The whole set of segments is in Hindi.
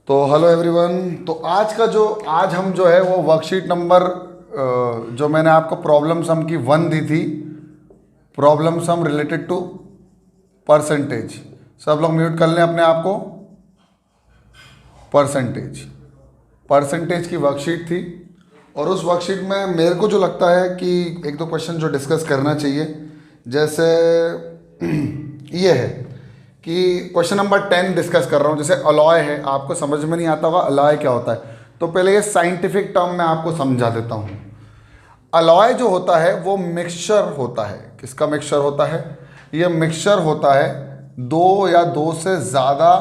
तो हेलो एवरीवन। तो आज हम जो है वो वर्कशीट नंबर जो मैंने आपको प्रॉब्लम सम की 1 दी थी, problem some related to percentage. सब लोग म्यूट कर लें अपने आप को। परसेंटेज की वर्कशीट थी और उस वर्कशीट में मेरे को जो लगता है कि एक दो क्वेश्चन जो डिस्कस करना चाहिए, जैसे ये है कि क्वेश्चन नंबर 10 डिस्कस कर रहा हूँ। जैसे अलॉय है, आपको समझ में नहीं आता होगा अलॉय क्या होता है, तो पहले ये साइंटिफिक टर्म मैं आपको समझा देता हूँ। अलॉय जो होता है वो मिक्सचर होता है। किसका मिक्सचर होता है? ये मिक्सचर होता है दो या दो से ज़्यादा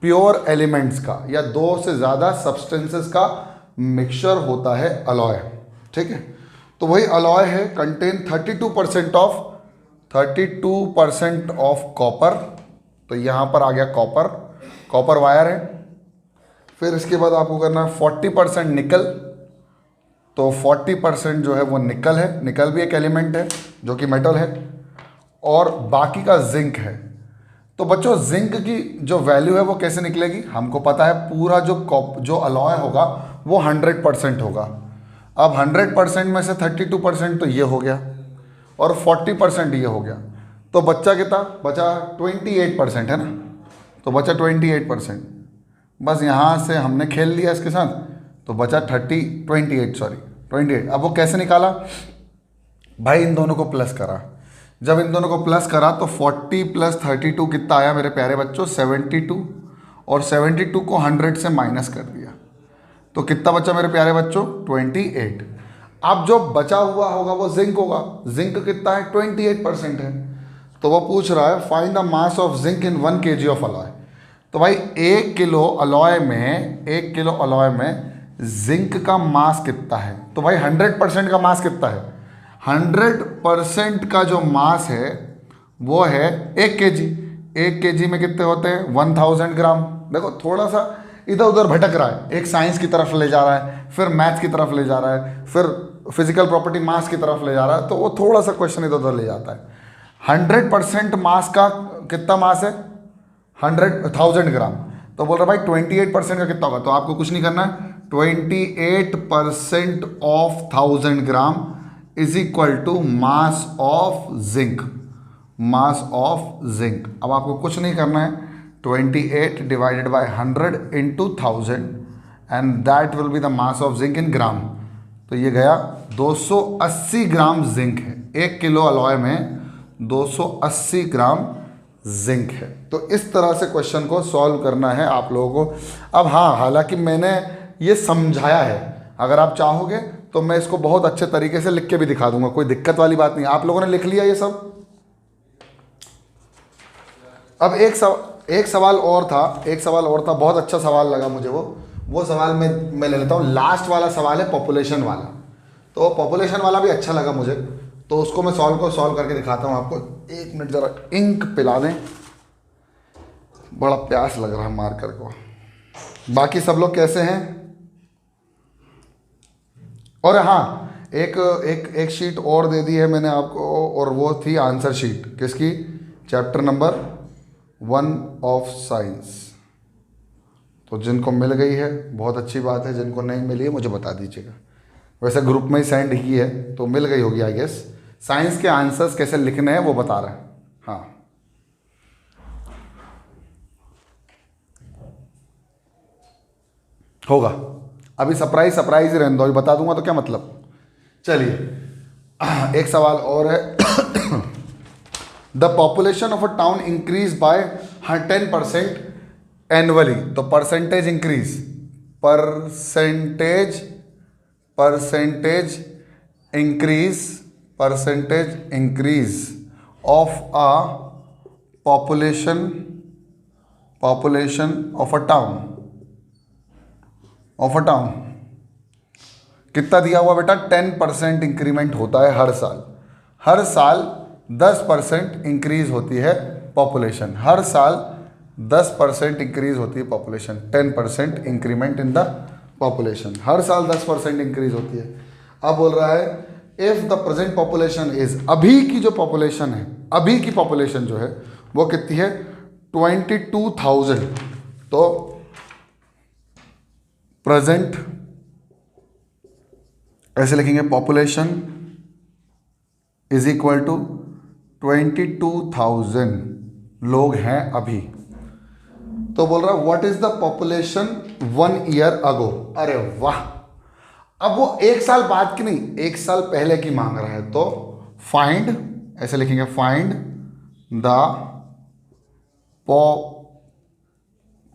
प्योर एलिमेंट्स का या दो से ज़्यादा सब्सटेंसेस का मिक्सचर होता है अलॉय। ठीक है, तो वही अलॉय है। Contain 32% of copper. तो यहाँ पर आ गया कॉपर वायर है। फिर इसके बाद आपको करना है 40% निकल। तो 40% जो है वो निकल है। निकल भी एक एलिमेंट है जो कि मेटल है। और बाकी का जिंक है। तो बच्चों जिंक की जो वैल्यू है वो कैसे निकलेगी? हमको पता है पूरा जो अलॉय होगा वो 100% होगा। अब 100% में से 32% तो ये हो गया और 40% ये हो गया, तो बच्चा कितना बचा? 28% है ना। तो बचा 28%। बस यहाँ से हमने खेल लिया इसके साथ, तो बचा 28। अब वो कैसे निकाला भाई? इन दोनों को प्लस करा। जब इन दोनों को प्लस करा तो 40 + 32 कितना आया मेरे प्यारे बच्चों? 72। और 72 को 100 से माइनस कर दिया तो कितना बचा मेरे प्यारे बच्चों? 28। अब जो बचा हुआ होगा वो जिंक होगा। जिंक कितना है? 28% है। तो वो पूछ रहा है find the mass of zinc in 1 kg of alloy. तो भाई 1 किलो अलॉय में जिंक का मास कितना है? तो भाई 100% का मास कितना है? 100% का जो मास है वो है 1 kg। 1 kg में कितने होते हैं? 1000 ग्राम। देखो थोड़ा सा इधर उधर भटक रहा है, एक साइंस की तरफ ले जा रहा है, फिर मैथ्स की तरफ ले जा रहा है, फिर फिजिकल प्रॉपर्टी मास की तरफ ले जा रहा है, तो वो थोड़ा सा क्वेश्चन इधर उधर ले जाता है। 100% मास का कितना मास है? 1000 ग्राम। तो बोल रहा भाई 28% का कितना होगा? तो आपको कुछ नहीं करना है, 28% of 1000 gram is equal to mass of zinc. अब आपको कुछ नहीं करना है, 28 divided by 100 into 1000 and that will be the mass of zinc in gram. तो ये गया 280 ग्राम जिंक है। 1 किलो अलॉय में 280 ग्राम जिंक है। तो इस तरह से क्वेश्चन को सॉल्व करना है आप लोगों को। अब हाँ, हालांकि मैंने ये समझाया है, अगर आप चाहोगे तो मैं इसको बहुत अच्छे तरीके से लिख के भी दिखा दूंगा, कोई दिक्कत वाली बात नहीं। आप लोगों ने लिख लिया ये सब? अब एक सवाल और था, बहुत अच्छा सवाल लगा मुझे वो सवाल मैं ले लेता हूँ। लास्ट वाला सवाल है पॉपुलेशन वाला। तो पॉपुलेशन वाला भी अच्छा लगा मुझे, तो उसको मैं सॉल्व करके दिखाता हूँ आपको। 1 मिनट ज़रा इंक पिला दें, बड़ा प्यास लग रहा है मार्कर को। बाकी सब लोग कैसे हैं? और हाँ, एक शीट और दे दी है मैंने आपको, और वो थी आंसर शीट। किसकी? Chapter number 1 of science. तो जिनको मिल गई है बहुत अच्छी बात है, जिनको नहीं मिली है मुझे बता दीजिएगा। वैसे ग्रुप में ही सेंड की है तो मिल गई होगी आई गेस। साइंस के आंसर्स कैसे लिखने हैं वो बता रहे हैं। हाँ, होगा। अभी सरप्राइज ही रहने दो, अभी बता दूंगा तो क्या मतलब। चलिए एक सवाल और है। The population of a town increase by 10% annually. तो percentage increase of a population of a town कितना दिया हुआ बेटा? 10% इंक्रीमेंट होता है हर साल 10% इंक्रीज होती है पॉपुलेशन। हर साल 10% इंक्रीज होती है population. 10% increment in the population, हर साल 10% इंक्रीज होती है। अब बोल रहा है if the present population is, अभी की जो पॉपुलेशन है, अभी की पॉपुलेशन जो है वो कितनी है? 22,000। तो प्रेजेंट, ऐसे लिखेंगे पॉपुलेशन इज इक्वल टू 22,000 लोग हैं अभी। तो बोल रहा what is the population 1 year ago. अरे वाह, अब वो 1 साल बाद की नहीं, 1 साल पहले की मांग रहा है। तो फाइंड, ऐसे लिखेंगे find the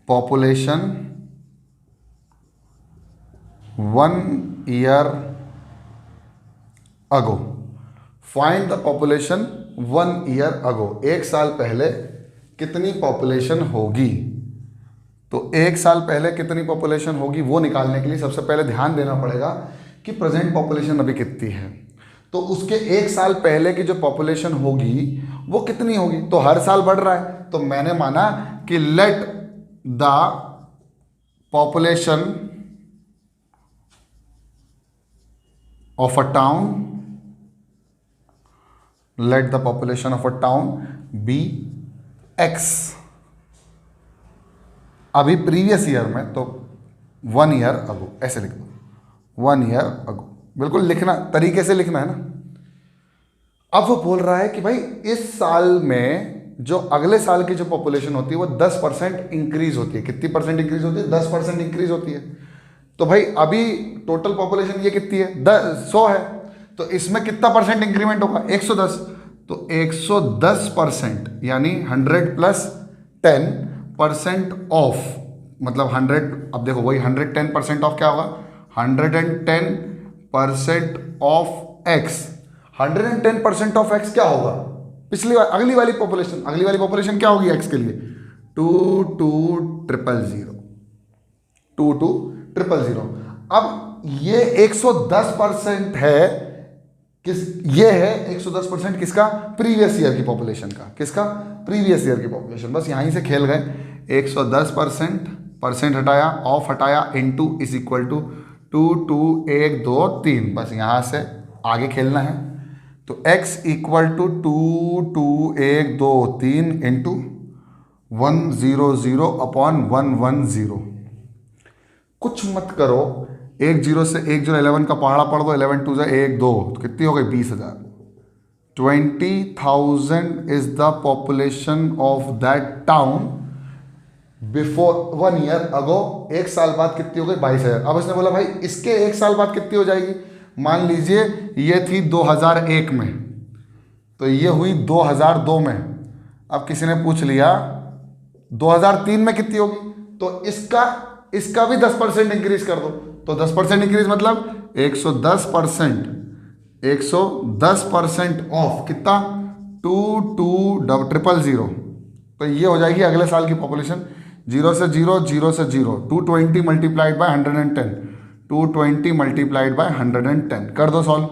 population 1 year ago. Find the population 1 year ago, 1 साल पहले कितनी पॉपुलेशन होगी। तो 1 साल पहले कितनी पॉपुलेशन होगी वो निकालने के लिए सबसे पहले ध्यान देना पड़ेगा कि प्रेजेंट पॉपुलेशन अभी कितनी है। तो उसके 1 साल पहले की जो पॉपुलेशन होगी वो कितनी होगी। तो हर साल बढ़ रहा है, तो मैंने माना कि let the population of a town, let the population of a town be x। अभी प्रीवियस ईयर में, तो 1 ईयर अगो ऐसे लिख दो, 1 ईयर अगो, बिल्कुल लिखना तरीके से लिखना है ना। अब वो बोल रहा है कि भाई इस साल में जो अगले साल की जो पॉपुलेशन होती है वो 10% इंक्रीज होती है। कितनी परसेंट इंक्रीज होती है? 10% इंक्रीज होती है। तो भाई अभी टोटल पॉपुलेशन ये कितनी है? 100 है। तो इसमें कितना परसेंट इंक्रीमेंट होगा? 110। तो 110% यानी 100 प्लस 10% ऑफ, मतलब 100, अब देखो वही 110% ऑफ क्या होगा? 110% ऑफ एक्स। 110% ऑफ एक्स क्या होगा? अगली वाली पॉपुलेशन क्या होगी एक्स के लिए? 22,000। अब ये 110% है ये है 110% किसका? प्रीवियस ईयर की पॉपुलेशन का। किसका? प्रीवियस ईयर की पॉपुलेशन। बस यहीं से खेल गए। 110% परसेंट हटाया, ऑफ हटाया, इनटू इज इक्वल टू 2 2 1 2 3। बस यहाँ से आगे खेलना है। तो x equal to 2 2 1 2 3 into 100 upon 110। कुछ मत करो, 1 0 से 1 0 11 का पहाड़ा पढ़ दो। 11 2 1 2, तो कितनी हो गई? 20,000। 20,000 is the population of that town before 1 year ago. 1 साल बाद कितनी हो गई? 22,000। अब इसने बोला भाई इसके 1 साल बाद कितनी हो जाएगी? मान लीजिए ये थी 2001 में, तो ये हुई 2002 में। अब किसी ने पूछ लिया 2003 में कितनी होगी, तो इसका भी 10% इंक्रीज कर दो। तो 10% इंक्रीज मतलब 110%। 110% ऑफ कितना? 22,000। तो ये हो जाएगी अगले साल की पॉपुलेशन। 0 से 0 0 से 0, 220 मल्टीप्लाइड बाय 110, 220 मल्टीप्लाइड बाय 110। कर दो सॉल्व,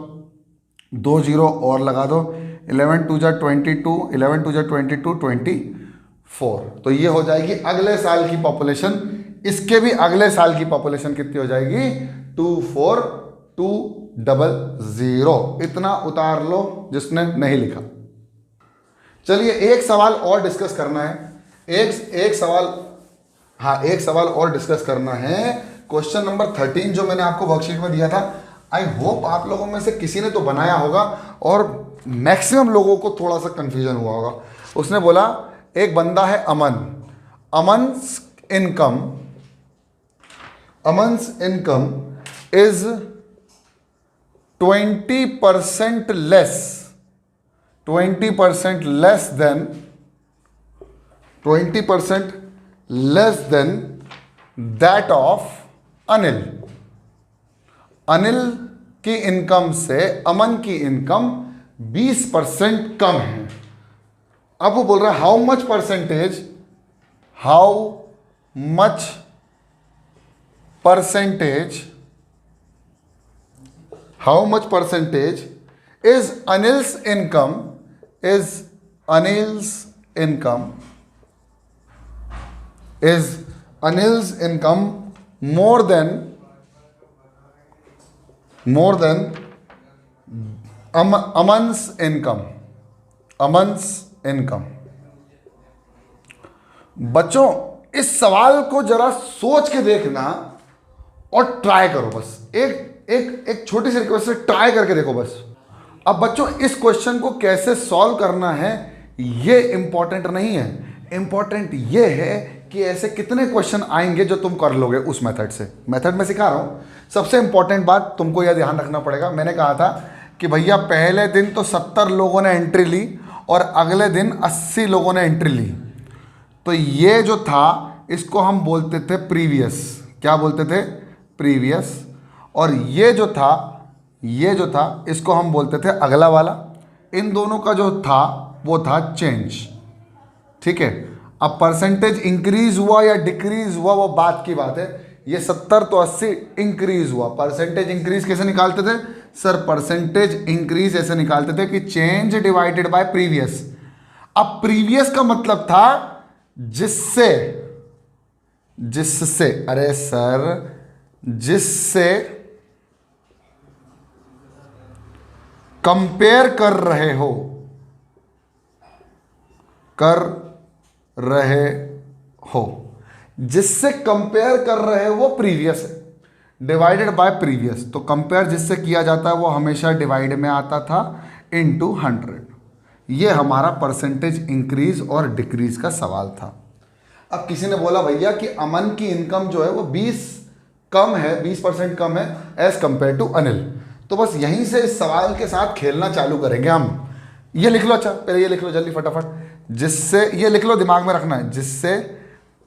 2 0 और लगा दो। 11 2 जा 22, 11 2 जा 22, 24। तो ये हो जाएगी अगले साल की पॉपुलेशन। इसके भी अगले साल की पॉपुलेशन कितनी हो जाएगी? 24,200। इतना उतार लो जिसने नहीं लिखा। चलिए एक सवाल और डिस्कस करना है। एक सवाल और डिस्कस करना है। क्वेश्चन नंबर 13 जो मैंने आपको वर्कशीट में दिया था, आई होप आप लोगों में से किसी ने तो बनाया होगा और मैक्सिमम लोगों को थोड़ा सा कंफ्यूजन हुआ होगा। उसने बोला एक बंदा है Aman's income is 20% less than that of Anil. Anil की इनकम से अमन की इनकम 20% कम है। अब वो बोल रहा है how much percentage is Anil's income more than Aman's income। बच्चों इस सवाल को जरा सोच के देखना, और ट्राई करो बस, एक छोटी सी रिक्वेस्ट है, ट्राई करके देखो बस। अब बच्चों इस क्वेश्चन को कैसे सॉल्व करना है ये इंपॉर्टेंट नहीं है, इंपॉर्टेंट ये है कि ऐसे कितने क्वेश्चन आएंगे जो तुम कर लोगे उस मेथड से। मेथड में सिखा रहा हूं। सबसे इंपॉर्टेंट बात तुमको यह ध्यान रखना पड़ेगा, मैंने कहा था कि भैया पहले दिन तो 70 लोगों ने एंट्री ली और अगले दिन 80 लोगों ने एंट्री ली, तो ये जो था इसको हम बोलते थे प्रीवियस। क्या बोलते थे? प्रीवियस। और ये जो था इसको हम बोलते थे अगला वाला। इन दोनों का जो था वो था चेंज। ठीक है, अब परसेंटेज इंक्रीज हुआ या डिक्रीज हुआ वो बात की बात है। ये 70 तो 80 इंक्रीज हुआ। परसेंटेज इंक्रीज कैसे निकालते थे सर? परसेंटेज इंक्रीज ऐसे निकालते थे कि चेंज डिवाइडेड बाय प्रीवियस। अब प्रीवियस का मतलब था जिससे, अरे सर जिससे कंपेयर कर रहे हो, जिससे कंपेयर कर रहे हो वो प्रीवियस है, डिवाइडेड बाय प्रीवियस। तो कंपेयर जिससे किया जाता है वो हमेशा डिवाइड में आता था इनटू 100। ये हमारा परसेंटेज इंक्रीज और डिक्रीज का सवाल था। अब किसी ने बोला भैया कि अमन की इनकम जो है वो 20% कम है एज कंपेयर टू अनिल। तो बस यहीं से इस सवाल के साथ खेलना चालू करेंगे हम। ये लिख लो, अच्छा पहले ये लिख लो जल्दी फटाफट, जिससे, ये लिख लो दिमाग में रखना है, जिससे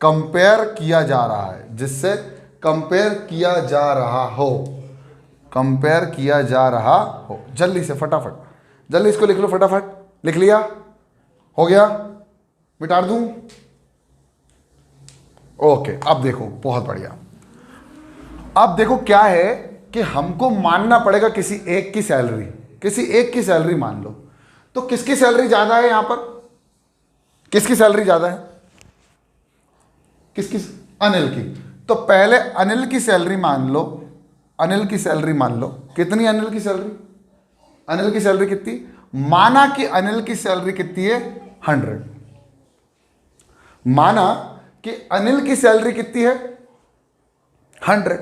कंपेयर किया जा रहा है, जिससे कंपेयर किया जा रहा हो, कंपेयर किया जा रहा हो। जल्दी से फटाफट, जल्दी इसको लिख लो फटाफट। लिख लिया? हो गया? मिटा दूं? ओके, अब देखो बहुत बढ़िया। अब देखो क्या है कि हमको मानना पड़ेगा किसी एक की सैलरी मान लो। तो किसकी सैलरी ज्यादा है यहां पर? किसकी सैलरी ज्यादा है? किसकी? अनिल की। तो पहले अनिल की सैलरी मान लो। कितनी अनिल की सैलरी? अनिल की सैलरी कितनी? माना कि अनिल की सैलरी कितनी है? 100। माना कि अनिल की सैलरी कितनी है? 100।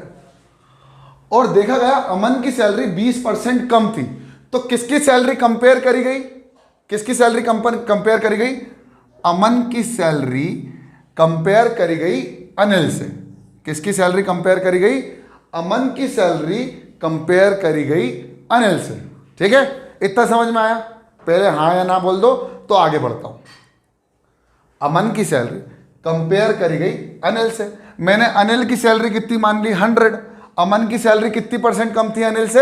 और देखा गया अमन की सैलरी 20% कम थी। तो किसकी सैलरी कंपेयर करी गई? कंपेयर करी गई? अमन की सैलरी कंपेयर करी गई अनिल से। किसकी सैलरी कंपेयर करी गई? अमन की सैलरी कंपेयर करी गई अनिल से। ठीक है, इतना समझ में आया? पहले हाँ या ना बोल दो तो आगे बढ़ता हूं। अमन की सैलरी कंपेयर करी गई अनिल से। मैंने अनिल की सैलरी कितनी मान ली? 100। अमन की सैलरी कितनी परसेंट कम थी अनिल से?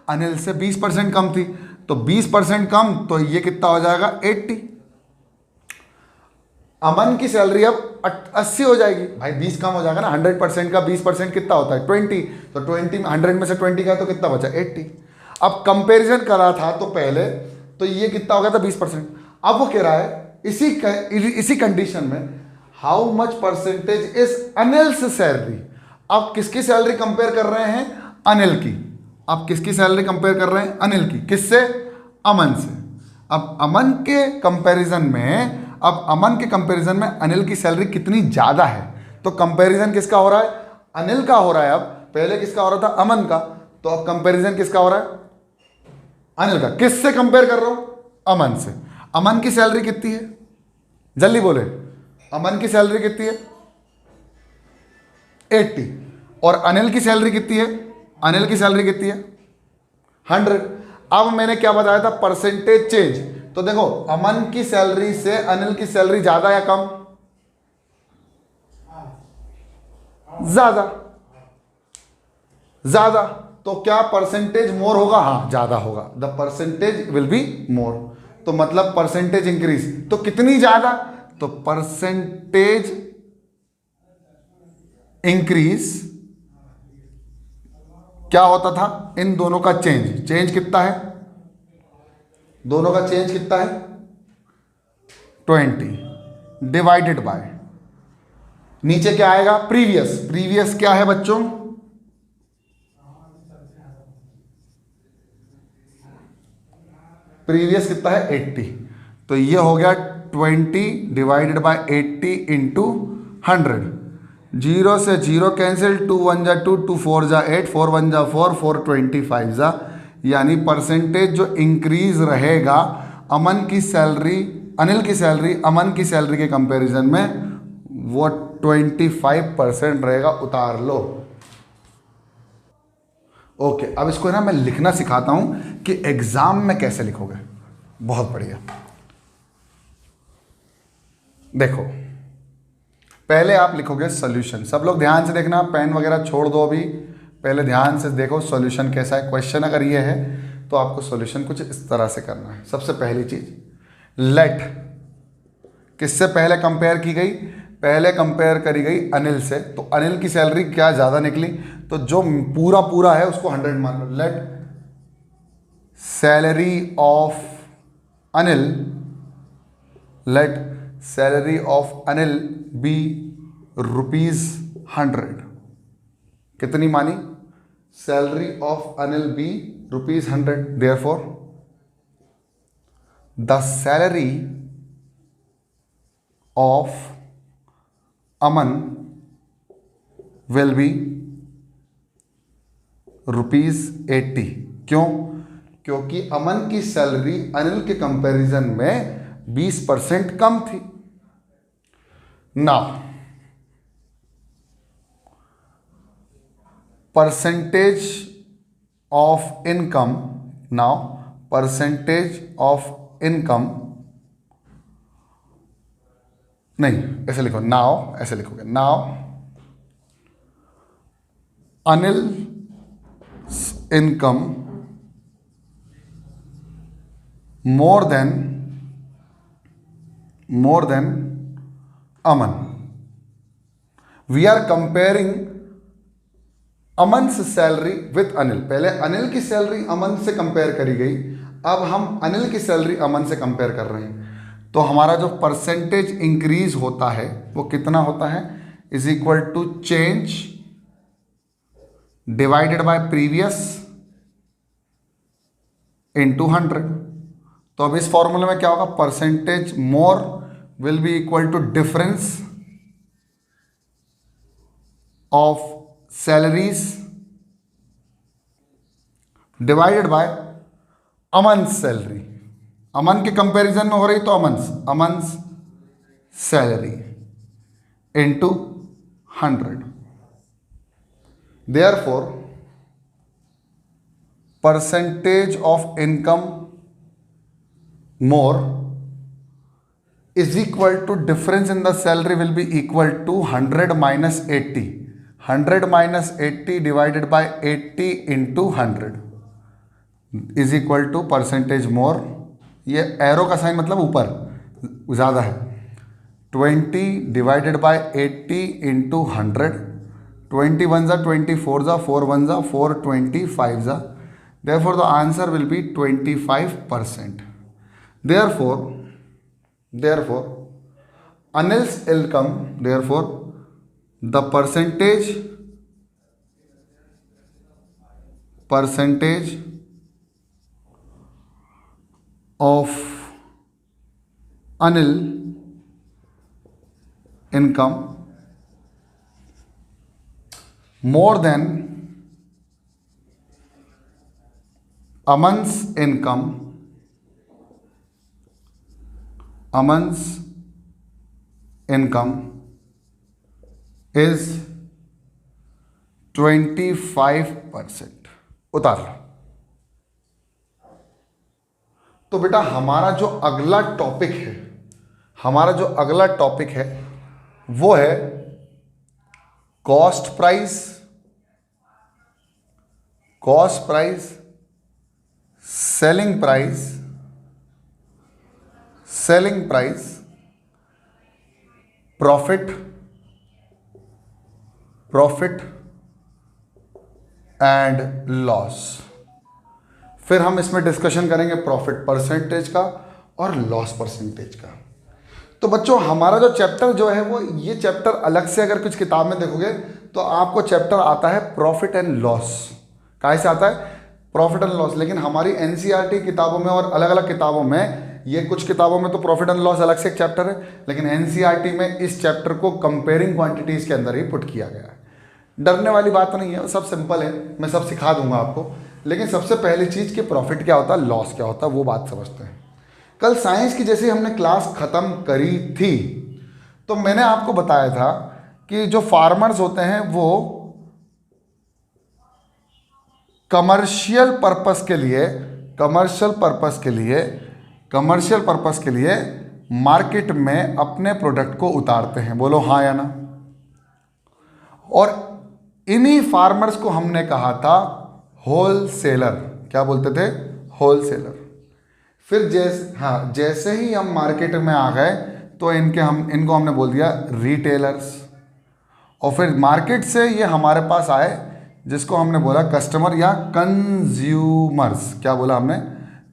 अनिल से 20% कम थी। तो 20% कम, तो ये कितना हो जाएगा? 80। अमन की सैलरी अब 80 हो जाएगी। भाई 20 कम हो जाएगा ना, 100% का 20% कितना होता है? 20। तो 20 100 में से 20 का तो कितना बचा? 80। अब कंपैरिजन करा था तो पहले, तो ये कितना हो गया था? 20%। अब वो कह रहा है इसी कंडीशन में how much percentage is Anil's salary. अब किसकी सैलरी कंपेयर कर रहे हैं? अनिल की। अब किसकी सैलरी कंपेयर कर रहे हैं? अनिल की। किससे? अमन से। अब अमन के कंपैरिजन में अनिल की सैलरी कितनी ज्यादा है? तो कंपैरिजन किसका हो रहा है? अनिल का हो रहा है। अब पहले किसका हो रहा था? अमन का। तो अब कंपैरिजन किसका हो रहा है? अनिल का। किससे कंपेयर कर रहा हूं? अमन से। अमन की सैलरी कितनी है? जल्दी बोले, अमन की सैलरी कितनी है? 80। और अनिल की सैलरी कितनी है? अनिल की सैलरी कितनी है? 100। अब मैंने क्या बताया था? Percentage change. तो देखो अमन की सैलरी से अनिल की सैलरी ज्यादा या कम? ज्यादा। तो क्या परसेंटेज मोर होगा? हाँ ज्यादा होगा। The percentage will be more. तो मतलब परसेंटेज इंक्रीज। तो कितनी ज्यादा? तो परसेंटेज इंक्रीज क्या होता था? इन दोनों का चेंज कितना है? दोनों का चेंज कितना है? 20 डिवाइडेड बाय, नीचे क्या आएगा? प्रीवियस क्या है बच्चों? प्रीवियस कितना है? 80। तो ये हो गया 20 डिवाइडेड बाय 80 इंटू 100। जीरो से जीरो कैंसिल, 2 1 जा 2, 2 4 जा 8, 4 1 जा 4, 4 25 जा, यानी परसेंटेज जो इंक्रीज रहेगा अमन की सैलरी, अनिल की सैलरी अमन की सैलरी के कंपैरिजन में वो 25% रहेगा। उतार लो। ओके, अब इसको ना मैं लिखना सिखाता हूं कि एग्जाम में कैसे लिखोगे। बहुत बढ़िया। देखो, पहले आप लिखोगे सॉल्यूशन। सब लोग ध्यान से देखना, पेन वगैरह छोड़ दो अभी, पहले ध्यान से देखो सॉल्यूशन कैसा है। क्वेश्चन अगर ये है तो आपको सॉल्यूशन कुछ इस तरह से करना है। सबसे पहली चीज, लेट किससे पहले कंपेयर की गई? पहले कंपेयर करी गई अनिल से। तो अनिल की सैलरी क्या ज़्यादा निकली, तो जो पूरा पूरा है उसको 100 मान लो। Let salary of Anil, let salary of Anil be ₹100। कितनी मानी? Salary of Anil be ₹100। Therefore the salary of Aman will be ₹80। क्यों? क्योंकि अमन की सैलरी अनिल के कंपैरिजन में 20% कम थी। Now percentage of income, now percentage of income, नहीं ऐसे लिखो, नाउ ऐसे लिखोगे, now Anil income more than Aman. We are comparing Aman salary with Anil. पहले अनिल की सैलरी अमन से कंपेयर करी गई, अब हम अनिल की सैलरी अमन से कंपेयर कर रहे हैं। तो हमारा जो परसेंटेज इंक्रीज होता है वो कितना होता है? Is equal to change divided by previous into 100। तो अब इस फॉर्मूले में क्या होगा? Percentage more will be equal to difference of salaries divided by Aman salary. Aman के कंपैरिजन में हो रही तो Aman salary into 100। Therefore percentage of income more is equal to difference in the salary will be equal to 100 minus 80. 100 minus 80 divided by 80 into 100 is equal to percentage more। ये एरो का साइन मतलब ऊपर ज़्यादा है। 20 divided by 80 into 100। 20 1 जा 24 जा 4 1 जा 4 25 जा। Therefore the answer will be 25%। Therefore Anil's income, therefore the percentage of Anil income more than Aman's income is 25%। उतार लो। तो बेटा हमारा जो अगला टॉपिक है वो है cost price, selling price, profit and loss. फिर हम इसमें डिस्कशन करेंगे प्रॉफिट परसेंटेज का और लॉस परसेंटेज का। तो बच्चों हमारा जो चैप्टर जो है वो ये चैप्टर अलग से अगर कुछ किताब में देखोगे तो आपको चैप्टर आता है प्रॉफिट एंड लॉस। कैसे आता है? Profit and loss. लेकिन हमारी एनसीईआरटी किताबों में और अलग अलग किताबों में ये कुछ किताबों में तो प्रॉफिट एंड लॉस अलग से एक चैप्टर है, लेकिन एनसीईआरटी में इस चैप्टर को कंपेयरिंग क्वांटिटीज के अंदर ही पुट किया गया है। डरने वाली बात नहीं है, सब सिंपल है, मैं सब सिखा दूंगा आपको। लेकिन सबसे पहली चीज़ कि प्रॉफिट क्या होता है, लॉस क्या होता है, वो बात समझते हैं। कल साइंस की जैसे हमने क्लास ख़त्म करी थी तो मैंने आपको बताया था कि जो फार्मर्स होते हैं वो कमर्शियल पर्पस के लिए मार्केट में अपने प्रोडक्ट को उतारते हैं। बोलो हाँ या ना। और इन्हीं फार्मर्स को हमने कहा था होलसेलर। क्या बोलते थे? होलसेलर। फिर जैसे ही हम मार्केट में आ गए तो इनको हमने बोल दिया रिटेलर्स। और फिर मार्केट से ये हमारे पास आए जिसको हमने बोला कस्टमर या कंज्यूमर्स। क्या बोला हमने?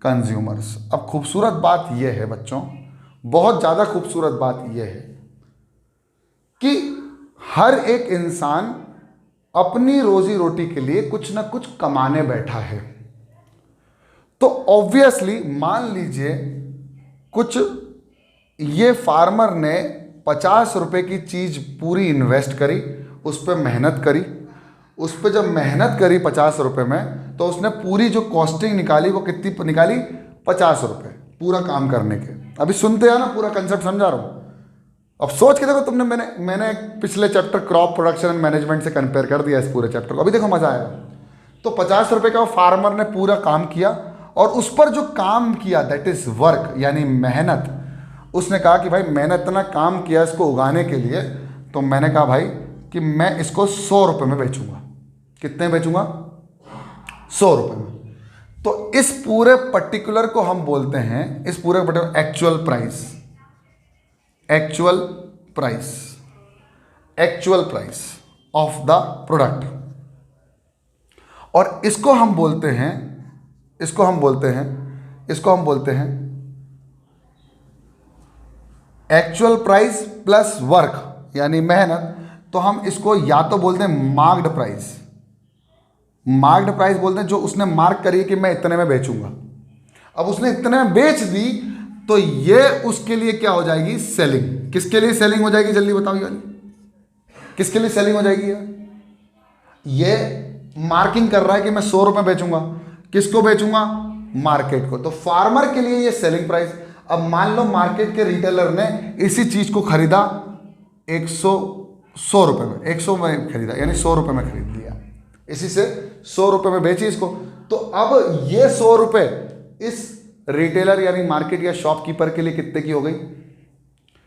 कंज्यूमर्स। अब खूबसूरत बात यह है बच्चों, बहुत ज़्यादा खूबसूरत बात यह है कि हर एक इंसान अपनी रोजी रोटी के लिए कुछ ना कुछ कमाने बैठा है। तो ऑब्वियसली मान लीजिए कुछ ये फार्मर ने 50 रुपए की चीज़ पूरी इन्वेस्ट करी, उस पर मेहनत करी, उस पर जब मेहनत करी 50 रुपए में, तो उसने पूरी जो कॉस्टिंग निकाली वो कितनी निकाली? 50 रुपए पूरा काम करने के। अभी सुनते हैं ना, पूरा कंसेप्ट समझा रहा हूँ। अब सोच के देखो, तुमने मैंने पिछले chapter crop production and management से कंपेयर कर दिया इस पूरे चैप्टर को। अभी देखो मजा आएगा। तो 50 रुपए का फार्मर ने पूरा काम किया और उस पर जो काम किया दैट इज वर्क, यानी मेहनत। उसने कहा कि भाई मैंने इतना काम किया इसको उगाने के लिए, तो मैंने कहा भाई कि मैं इसको 100 रुपये में बेचूंगा। कितने बेचूंगा? 100 रुपये में। तो इस पूरे पर्टिकुलर को हम बोलते हैं, इस पूरे particular actual price of the product. और इसको हम बोलते हैं एक्चुअल प्राइस प्लस वर्क, यानी मेहनत। तो हम इसको या तो बोलते हैं मार्क्ड प्राइस बोलते हैं, जो उसने मार्क करी कि मैं इतने में बेचूंगा। अब उसने इतने में बेच दी तो ये उसके लिए क्या हो जाएगी? सेलिंग। किसके लिए सेलिंग हो जाएगी? जल्दी बताओ यार, किसके लिए सेलिंग हो जाएगी यार? ये मार्किंग कर रहा है कि मैं 100 रुपये बेचूंगा। किसको बेचूंगा? मार्केट को। तो फार्मर के लिए ये सेलिंग प्राइस। अब मान लो मार्केट के रिटेलर ने इसी चीज को खरीदा 100 रुपये में, 100 में खरीदा, यानी 100 रुपये में खरीद लिया, इसी से 100 रुपये में बेची इसको। तो अब ये 100 रुपये इस रिटेलर यानी मार्केट या शॉपकीपर के लिए कितने की हो गई?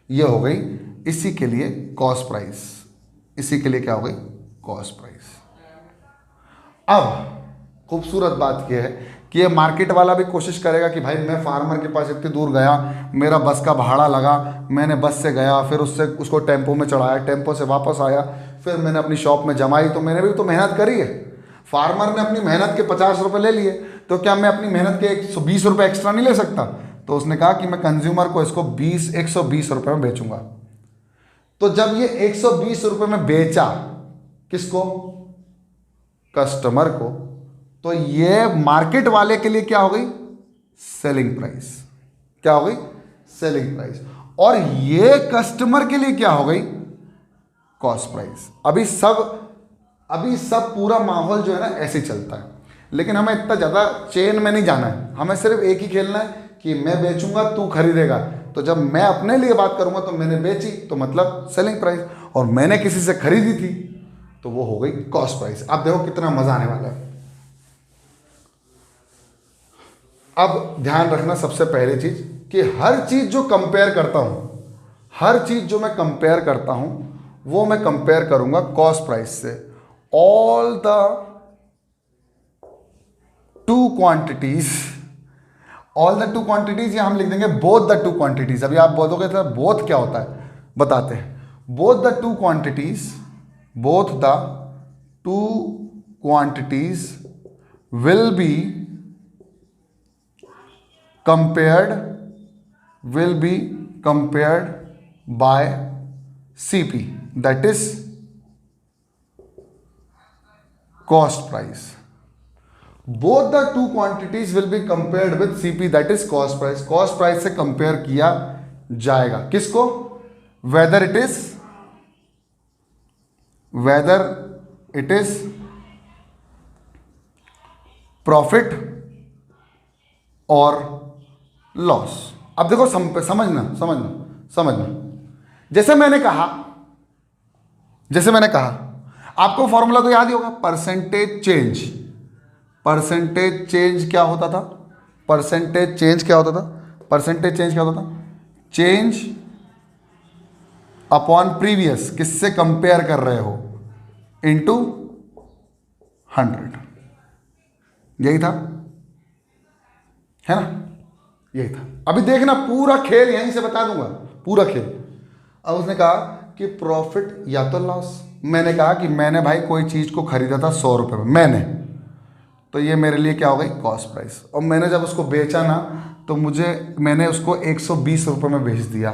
ये हो गई इसी के लिए कॉस्ट प्राइस। इसी के लिए क्या हो गई? Cost price. अब खूबसूरत बात यह है कि ये मार्केट वाला भी कोशिश करेगा कि भाई मैं फार्मर के पास इतनी दूर गया, मेरा बस का भाड़ा लगा, मैंने बस से गया, फिर उसको टेम्पो में चढ़ाया, टेम्पो से वापस आया, फिर मैंने अपनी शॉप में जमाई, तो मैंने भी तो मेहनत करी है। फार्मर ने अपनी मेहनत के 50 रुपये ले लिए, तो क्या मैं अपनी मेहनत के 120 रुपये एक्स्ट्रा नहीं ले सकता? तो उसने कहा कि मैं कंज्यूमर को इसको 120 रुपये में बेचूंगा। तो जब ये 120 रुपये में बेचा, किसको? कस्टमर को, तो ये मार्केट वाले के लिए क्या हो गई? Selling price. क्या हो गई? Selling price. और ये कस्टमर के लिए क्या हो गई? Cost price. अभी सब पूरा माहौल जो है ना ऐसे ही चलता है, लेकिन हमें इतना ज़्यादा चेन में नहीं जाना है। हमें सिर्फ एक ही खेलना है कि मैं बेचूंगा, तू खरीदेगा। तो जब मैं अपने लिए बात करूंगा तो मैंने बेची तो मतलब सेलिंग प्राइस, और मैंने किसी से खरीदी थी तो वो हो गई कॉस्ट प्राइस। अब देखो कितना मजा आने वाला है। अब ध्यान रखना सबसे पहली चीज कि हर चीज जो कंपेयर करता हूं वो मैं कंपेयर करूंगा कॉस्ट प्राइस से। ऑल द टू क्वांटिटीज या हम लिख देंगे बोथ द टू क्वांटिटीज। अभी आप बोलोगे तो बोथ क्या होता है, बताते हैं। Both the two quantities will be compared by CP, that is cost price। Both the two quantities will be compared with CP that is cost price. Cost price से कंपेयर किया जाएगा किसको? वेदर इट इज प्रॉफिट और लॉस। अब देखो समझना जैसे मैंने कहा आपको फॉर्मूला तो याद ही होगा, परसेंटेज चेंज क्या होता था? चेंज अपॉन प्रीवियस, किससे कंपेयर कर रहे हो, इनटू 100। यही था, है ना? यही था। अभी देखना पूरा खेल यहीं से बता दूंगा, पूरा खेल। अब उसने कहा कि प्रॉफिट या तो लॉस। मैंने कहा कि मैंने भाई कोई चीज़ को खरीदा था 100 रुपये में, तो ये मेरे लिए क्या हो गई? Cost price. और मैंने जब उसको बेचा ना तो मैंने उसको 120 रुपये में बेच दिया,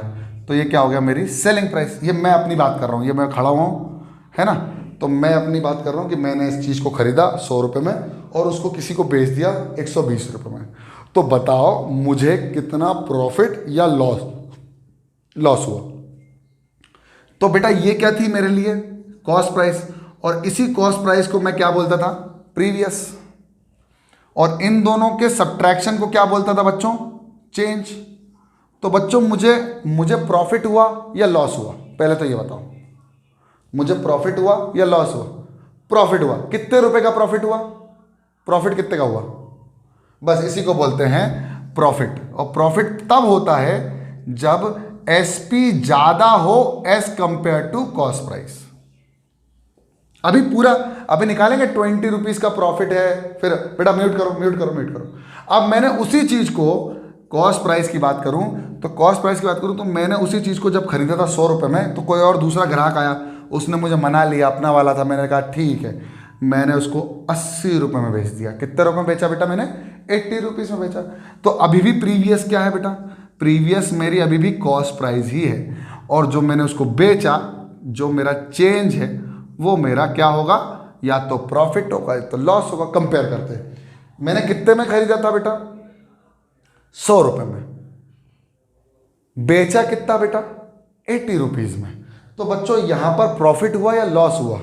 तो ये क्या हो गया? मेरी सेलिंग प्राइस। ये मैं अपनी बात कर रहा हूँ, ये मैं खड़ा हुआ हूँ, है ना? तो मैं अपनी बात कर रहा हूँ कि मैंने इस चीज़ को खरीदा 100 रुपये में और उसको किसी को बेच दिया 120 रुपये में। तो बताओ मुझे कितना प्रॉफिट या लॉस हुआ? तो बेटा ये क्या थी मेरे लिए? Cost price. और इसी कॉस्ट प्राइस को मैं क्या बोलता था? प्रीवियस। और इन दोनों के सब्ट्रैक्शन को क्या बोलता था बच्चों? चेंज। तो बच्चों मुझे प्रॉफिट हुआ या लॉस हुआ? पहले तो ये बताओ, मुझे प्रॉफिट हुआ या लॉस हुआ? प्रॉफिट हुआ। कितने रुपए का प्रॉफिट हुआ? प्रॉफिट कितने का हुआ? बस इसी को बोलते हैं प्रॉफिट। और प्रॉफिट तब होता है जब एसपी ज्यादा हो as compare to cost price. अभी निकालेंगे 20 रुपीज का प्रॉफिट है, फिर बेटा म्यूट करो। अब मैंने उसी चीज को कॉस्ट प्राइस की बात करूं तो मैंने उसी चीज को जब खरीदा था 100 रुपये में, तो कोई और दूसरा ग्राहक आया, उसने मुझे मना लिया, अपना वाला था, मैंने कहा ठीक है, मैंने उसको 80 रुपये में बेच दिया। कितने रुपये में बेचा बेटा? मैंने 80 रुपीज़ में बेचा। तो अभी भी प्रीवियस क्या है बेटा? प्रीवियस मेरी अभी भी कॉस्ट प्राइस ही है, और जो मैंने उसको बेचा, जो मेरा चेंज है, वो मेरा क्या होगा? या तो प्रॉफिट होगा या तो लॉस होगा। कंपेयर करते हैं, मैंने कितने में खरीदा था बेटा? 100 रुपये में। बेचा कितना बेटा? 80 रुपीज़ में। तो बच्चों यहां पर प्रॉफिट हुआ या लॉस हुआ?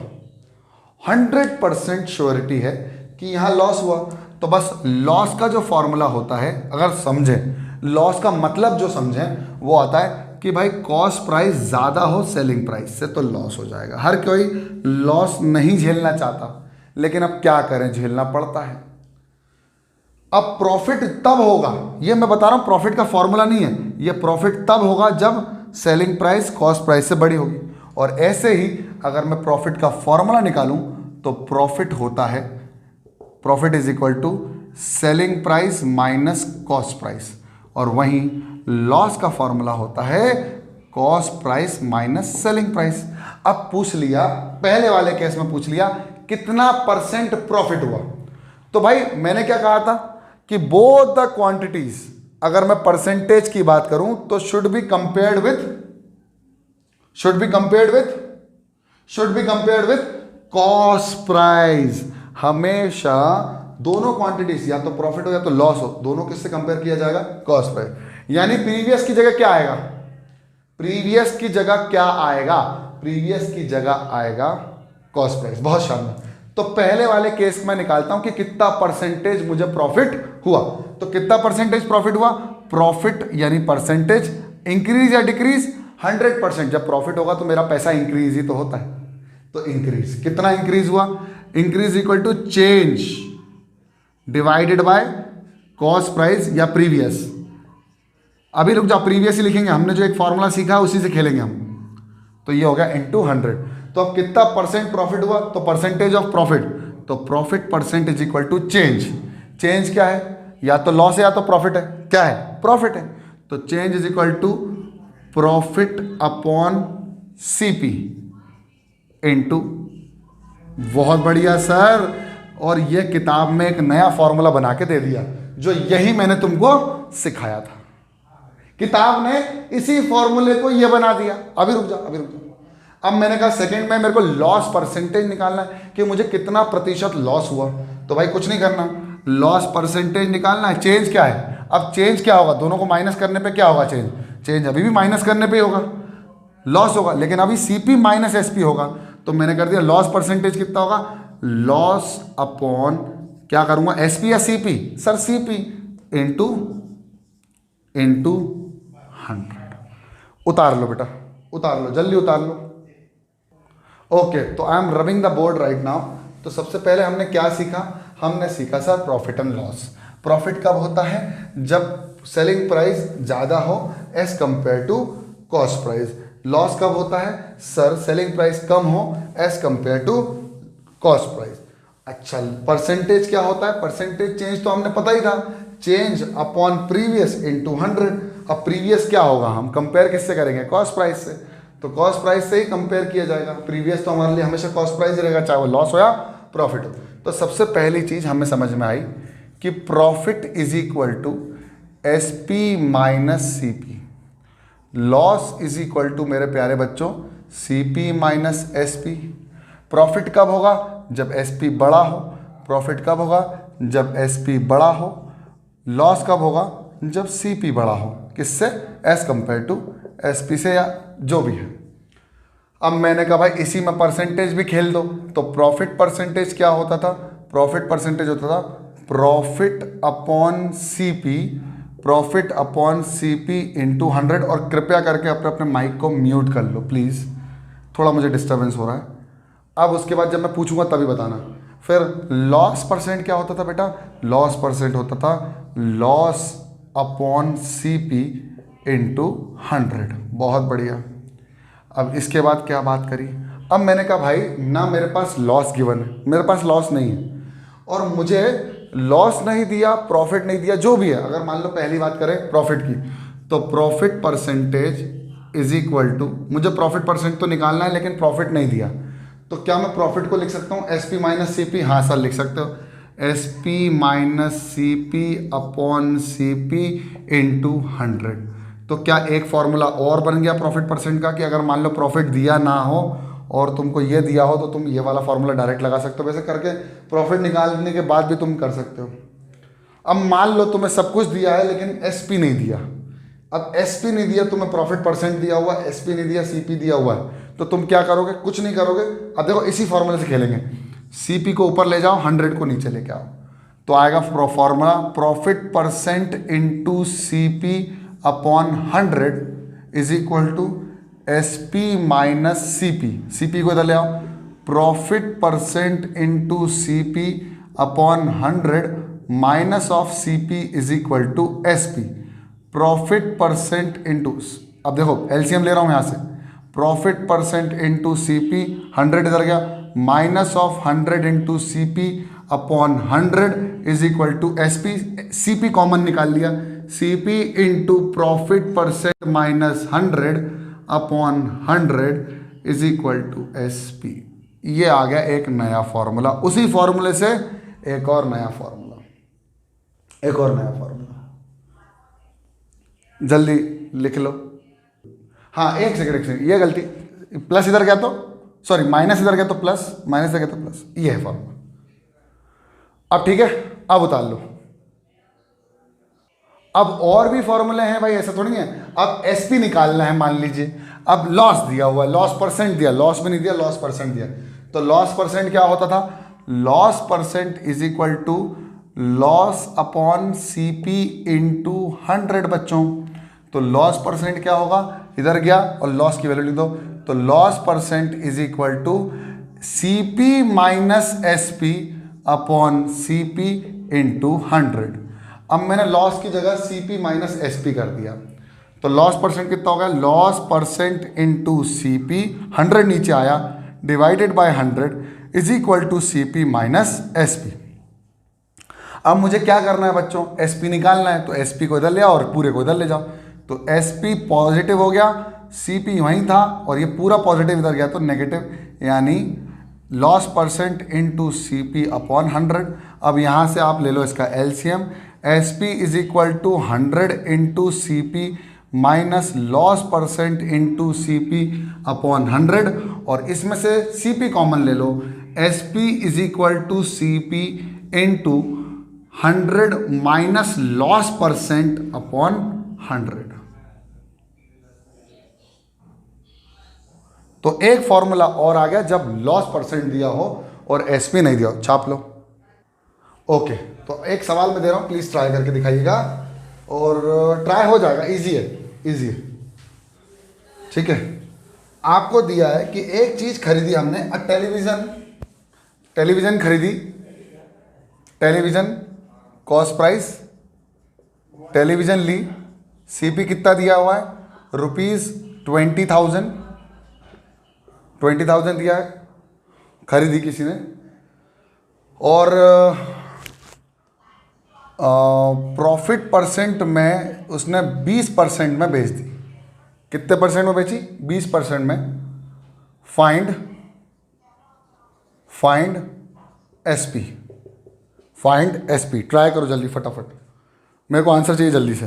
100% श्योरिटी है कि यहां लॉस हुआ। तो बस लॉस का जो फॉर्मूला होता है, अगर समझें लॉस का मतलब जो समझें, वो आता है कि भाई कॉस्ट प्राइस ज़्यादा हो सेलिंग प्राइस से तो लॉस हो जाएगा। हर कोई लॉस नहीं झेलना चाहता, लेकिन अब क्या करें, झेलना पड़ता है। अब प्रॉफिट तब होगा, ये मैं बता रहा हूं, प्रॉफिट का फॉर्मूला नहीं है, ये प्रॉफिट तब होगा जब सेलिंग प्राइस कॉस्ट प्राइस से बड़ी होगी। और ऐसे ही अगर मैं प्रॉफिट का फॉर्मूला निकालूं तो प्रॉफिट होता है, profit is equal to selling price minus cost price. और वहीं लॉस का फॉर्मूला होता है cost price minus selling price. अब पूछ लिया, पहले वाले केस में पूछ लिया कितना परसेंट प्रॉफिट हुआ। तो भाई मैंने क्या कहा था कि बोथ द क्वांटिटीज, अगर मैं परसेंटेज की बात करूं तो should be compared with cost price. हमेशा दोनों क्वांटिटीज, या तो प्रॉफिट हो या तो लॉस हो, दोनों किससे कंपेयर किया जाएगा? Cost price. यानी प्रीवियस की जगह क्या आएगा? प्रीवियस की जगह आएगा कॉस्ट प्राइस। बहुत शानदार। तो पहले वाले केस में निकालता हूं कि कितना परसेंटेज मुझे प्रॉफिट हुआ। तो कितना परसेंटेज प्रॉफिट हुआ? प्रॉफिट यानी परसेंटेज इंक्रीज या डिक्रीज? 100%। जब प्रॉफिट होगा तो मेरा पैसा इंक्रीज ही तो होता है, तो इंक्रीज। कितना इंक्रीज हुआ? Increase equal to change divided by cost price या प्रीवियस। अभी रुक जाओ, प्रीवियस ही लिखेंगे, हमने जो एक फॉर्मूला सीखा उसी से खेलेंगे हम। तो ये हो गया इनटू 100। तो अब कितना परसेंट प्रॉफिट हुआ? तो परसेंटेज ऑफ प्रॉफिट, तो profit percent is equal to change. Change क्या है? या तो लॉस है या तो प्रॉफिट है। क्या है? प्रॉफिट है। तो change is equal to profit upon CP into. बहुत बढ़िया सर। और ये किताब में एक नया फॉर्मूला बना के दे दिया, जो यही मैंने तुमको सिखाया था। किताब ने इसी फॉर्मूले को ये बना दिया। अभी रुक जा। अब मैंने कहा सेकंड में मेरे को लॉस परसेंटेज निकालना है कि मुझे कितना प्रतिशत लॉस हुआ। तो भाई कुछ नहीं करना, लॉस परसेंटेज निकालना है। चेंज क्या है, अब चेंज क्या होगा, दोनों को माइनस करने पे क्या होगा, चेंज, चेंज अभी भी माइनस करने पे ही होगा, लॉस होगा, लेकिन अभी सीपी माइनस एसपी होगा। तो मैंने कर दिया लॉस परसेंटेज कितना होगा, लॉस अपॉन क्या करूंगा, एसपी या सीपी, सर सीपी इंटू 100। उतार लो बेटा, उतार लो, जल्दी उतार लो। ओके, तो I am rubbing the board right now. तो सबसे पहले हमने क्या सीखा, हमने सीखा sir profit and loss. Profit कब होता है, जब सेलिंग प्राइस ज़्यादा हो as compare to cost price. Loss कब होता है, सर सेलिंग प्राइस कम हो as compare to cost price. अच्छा, परसेंटेज क्या होता है, परसेंटेज चेंज तो हमने पता ही था, चेंज अपॉन प्रीवियस इनटू 100। अब प्रीवियस क्या होगा, हम कंपेयर किससे करेंगे, कॉस्ट प्राइस से, तो कॉस्ट प्राइस से ही कंपेयर किया जाएगा। प्रीवियस तो हमारे लिए हमेशा कॉस्ट प्राइस रहेगा, चाहे वो लॉस हो या प्रॉफिट हो। तो सबसे पहली चीज हमें समझ में आई कि profit is equal to S P minus C P, loss is equal to मेरे प्यारे बच्चों C P minus S P. Profit कब होगा, जब एस पी बड़ा हो, प्रॉफिट कब होगा, जब एस पी बड़ा हो, लॉस कब होगा, जब सी पी बड़ा हो, किससे, as compare to S P से या जो भी है। अब मैंने कहा भाई इसी में परसेंटेज भी खेल दो, तो प्रॉफिट परसेंटेज क्या होता था, प्रॉफिट परसेंटेज होता था profit upon C P, profit upon C P into 100। और कृपया करके अपने अपने माइक को म्यूट कर लो प्लीज़, थोड़ा मुझे डिस्टर्बेंस हो रहा है। अब उसके बाद जब मैं पूछूंगा तभी बताना। फिर लॉस परसेंट क्या होता था बेटा, लॉस परसेंट होता था loss upon C P into 100। बहुत बढ़िया। अब इसके बाद क्या बात करी, अब मैंने कहा भाई ना मेरे पास लॉस गिवन है, मेरे पास लॉस नहीं है, और मुझे लॉस नहीं दिया, प्रॉफिट नहीं दिया, जो भी है। अगर मान लो पहली बात करें प्रॉफिट की, तो profit percentage is equal to, मुझे प्रॉफिट परसेंट तो निकालना है लेकिन प्रॉफिट नहीं दिया, तो क्या मैं प्रॉफिट को लिख सकता हूँ S P minus C P, हाँ सर लिख सकते हो, S P minus C P upon C P into 100। तो क्या एक फॉर्मूला और बन गया प्रॉफिट परसेंट का, कि अगर मान लो प्रॉफिट दिया ना हो और तुमको ये दिया हो तो तुम ये वाला फॉर्मूला डायरेक्ट लगा सकते हो। वैसे करके प्रॉफिट निकालने के बाद भी तुम कर सकते हो। अब मान लो तुम्हें सब कुछ दिया है लेकिन एसपी नहीं दिया, अब एसपी नहीं दिया, तुम्हें प्रॉफिट परसेंट दिया हुआ, एसपी नहीं दिया, सीपी दिया हुआ है, तो तुम क्या करोगे, कुछ नहीं करोगे। अब देखो इसी फॉर्मूले से खेलेंगे, सीपी को ऊपर ले जाओ, 100 को नीचे लेके आओ, तो आएगा formula profit percent into C P upon 100 is equal to S P minus C P. C P को इधर ले आओ, profit percent into C P upon 100 minus of C P is equal to S P. Profit percent into, अब देखो एलसीएम ले रहा हूं यहां से, profit percent into C P, 100 इधर गया, minus of 100 into C P upon 100 is equal to S P. C P common निकाल लिया, C P into profit percent minus 100 upon 100 is equal to S P. ये आ गया एक नया फॉर्मूला। उसी फॉर्मूले से एक और नया फॉर्मूला, एक और नया फॉर्मूला, जल्दी लिख लो। हाँ एक सेकंड, ये गलती, प्लस इधर गया तो सॉरी माइनस इधर गया तो प्लस, माइनस इधर गया तो प्लस, ये है फॉर्मूला। अब ठीक है, अब उतार लो। अब और भी फॉर्मूले हैं भाई, ऐसा थोड़ी है। अब एसपी निकालना है, मान लीजिए अब लॉस दिया हुआ है, लॉस परसेंट दिया, लॉस भी नहीं दिया, लॉस परसेंट दिया, तो लॉस परसेंट क्या होता था, loss percent is equal to loss upon C P into 100 बच्चों। तो लॉस परसेंट क्या होगा, इधर गया और लॉस की वैल्यू लिख दो, तो loss percent is equal to C P minus S P upon C P into 100। अब मैंने लॉस की जगह C P minus S P कर दिया, तो लॉस परसेंट कितना होगा, loss percent into C P, 100 नीचे आया, divided by 100 is equal to C P minus S P. अब मुझे क्या करना है बच्चों, एस पी निकालना है, तो एस पी को इधर ले आओ और पूरे को इधर ले जाओ, तो एस पी पॉजिटिव हो गया, सी पी वहीं था और ये पूरा पॉजिटिव इधर गया तो नेगेटिव, यानी loss percent into C P upon 100। अब यहाँ से आप ले लो इसका LCM, S P is equal to 100 into C P minus loss percent into C P upon 100, और इसमें से सी पी कॉमन ले लो, S P is equal to C P into 100 minus loss percent upon 100। तो एक फॉर्मूला और आ गया जब लॉस परसेंट दिया हो और एसपी नहीं दिया हो। छाप लो। ओके, तो एक सवाल मैं दे रहा हूं, प्लीज ट्राई करके दिखाइएगा, और ट्राई हो जाएगा, इजी है, इजी है, ठीक है। आपको दिया है कि एक चीज खरीदी हमने, टेलीविजन खरीदी, टेलीविजन कॉस्ट प्राइस, टेलीविजन ली, सीपी कितना दिया हुआ है, ₹20,000, 20,000 दिया है, खरीदी किसी ने, और प्रॉफिट परसेंट में उसने 20% में बेच दी। कितने परसेंट में बेची? 20% में। Find SP, find SP. Try करो जल्दी फटाफट, मेरे को आंसर चाहिए जल्दी से।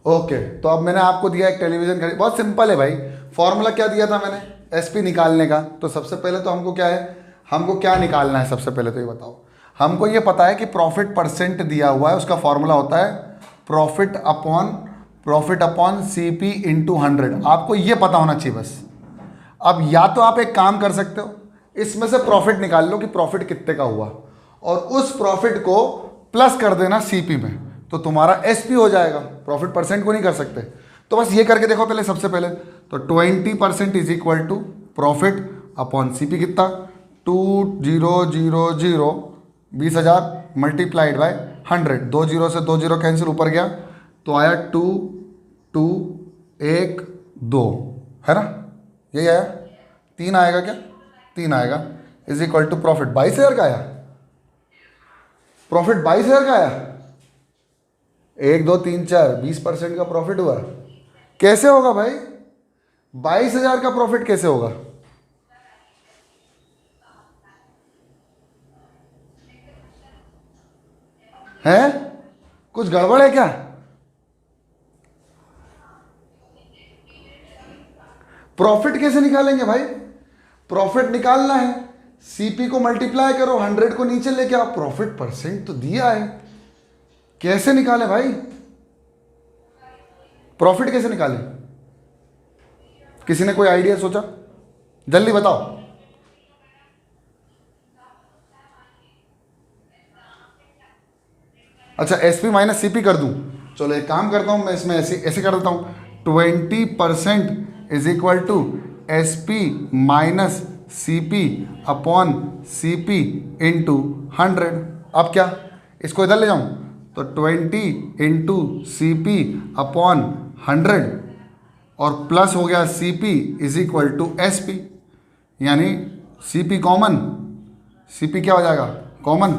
ओके, तो अब मैंने आपको दिया एक टेलीविजन खरीद, बहुत सिंपल है भाई। फॉर्मूला क्या दिया था मैंने? एसपी निकालने का। तो सबसे पहले तो हमको क्या है, हमको क्या निकालना है सबसे पहले, तो ये बताओ। हमको ये पता है कि प्रॉफिट परसेंट दिया हुआ है, उसका फॉर्मूला होता है प्रॉफिट अपॉन सीपी इंटू 100। आपको ये पता होना चाहिए बस। अब या तो आप एक काम कर सकते हो, इसमें से प्रॉफिट निकाल लो कि प्रॉफिट कितने का हुआ, और उस प्रॉफिट को प्लस कर देना सीपी में, तो तुम्हारा एसपी हो जाएगा। प्रॉफिट परसेंट को नहीं कर सकते, तो बस ये करके देखो पहले। सबसे पहले तो 20% is equal to profit upon CP कितना, 2000, 20,000 मल्टीप्लाइड बाय 100। 2 0 से 2 0 कैंसिल, ऊपर गया तो आया 2,2,1,2, है ना, यही आया। 3 आएगा क्या? 3 आएगा, इज इक्वल टू प्रॉफिट 22,000 का आया। प्रॉफिट 22,000 का आया। 1 2 3 4 20% का प्रॉफिट हुआ। कैसे होगा भाई? 22,000 का प्रॉफिट कैसे होगा? है कुछ गड़बड़ है क्या? प्रॉफिट कैसे निकालेंगे भाई? प्रॉफिट निकालना है, सीपी को मल्टीप्लाई करो, 100 को नीचे लेके आओ, प्रॉफिट परसेंट तो दिया है, कैसे निकाले भाई? प्रॉफिट कैसे निकाले? किसी ने कोई आइडिया सोचा? जल्दी बताओ। अच्छा, एसपी माइनस सीपी कर दूं? चलो एक काम करता हूं मैं, इसमें ऐसे ऐसे कर देता हूं, 20% is equal to SP minus CP upon CP into 100। अब क्या, इसको इधर ले जाऊं तो 20 इंटू सीपी अपॉन 100, और प्लस हो गया CP is equal to SP, यानी सीपी कॉमन, सीपी क्या हो जाएगा? कॉमन,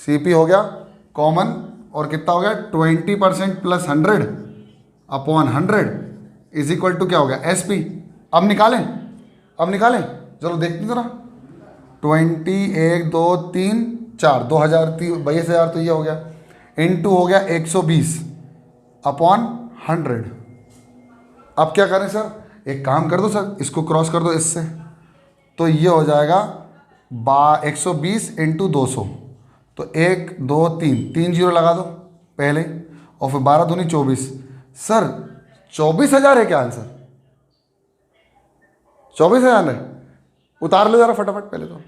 सीपी हो गया कॉमन, और कितना हो गया? 20% plus 100 upon 100 is equal to क्या हो गया? एसपी। अब निकालें, अब निकालें, चलो देखते जरा। 20 1 2 3 4, 2,000 22,000 तो ये हो गया, इनटू हो गया 120 अपॉन 100। अब क्या करें सर? एक काम कर दो सर, इसको क्रॉस कर दो इससे, तो ये हो जाएगा 120 इंटू 200, तो 1 2 3 0 लगा दो पहले, और फिर 12 दूनी 24। सर 24,000 है क्या आंसर? 24,000 है? उतार लो जरा फटाफट पहले तो।